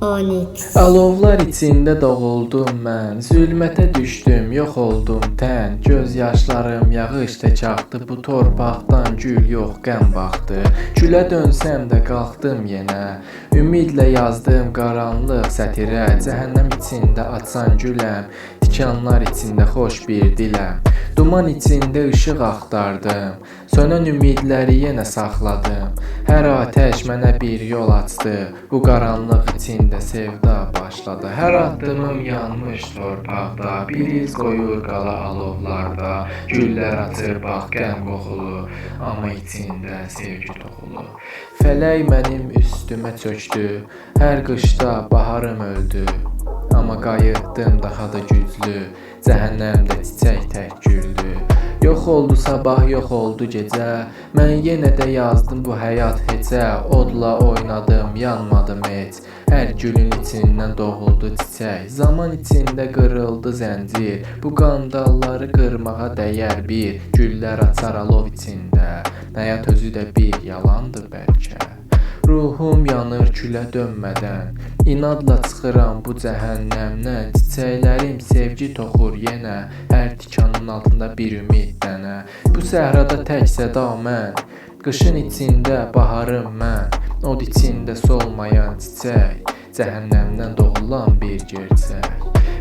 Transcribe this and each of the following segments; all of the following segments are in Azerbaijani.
Onyx. Alovlar içində doğuldum mən, zülmətə düşdüm, yox oldum tən. Göz yaşlarım yağış tək axdı, bu torpaqdan gül yox qəm baxdı. Gülə dönsəm də qalxdım yenə, ümidlə yazdım qaranlıq sətirə. Cəhənnəm içində açan güləm, tikanlar içində xoş bir diləm. Duman içində işıq axtardım, sönən ümidləri yenə saxladım. Hər atəş mənə bir yol açdı, bu qaranlıq içində sevda başladı. Hər addımım yanmış torpaqda, bir iz qoyur qala alovlarda. Güllər açır bax qəm qoxulu, amma içində sevgi toxulu. Fələk mənim üstümə çökdü, hər qışda baharım öldü. Amma qayıtdım daha da güclü, cəhənnəmdə çiçək tək güldü. Yox oldu sabah, yox oldu gecə, mən yenə də yazdım bu həyat heçə. Odla oynadım, yanmadım heç, hər gülün içindən doğuldu çiçək. Zaman içində qırıldı zəncir, bu qandalları qırmağa dəyər bir. Güllər açar alov içində, həyat özü də bir yalandır bəlkə. Ruhum yanır külə dönmədən, inadla çıxıram bu cəhənnəmdən. Çiçəklərim sevgi toxur yenə, hər tikanın altında bir ümid dənə. Bu səhrada tək səda mən, qışın içində baharım mən. Od içində solmayan çiçək, cəhənnəmdən doğulan bir gerçək.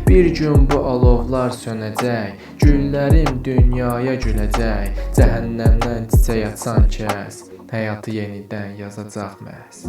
Bir gün bu alovlar sönəcək, güllərim dünyaya güləcək. Cəhənnəmdən çiçək açan kəs, həyatı yenidən yazacaq məhz.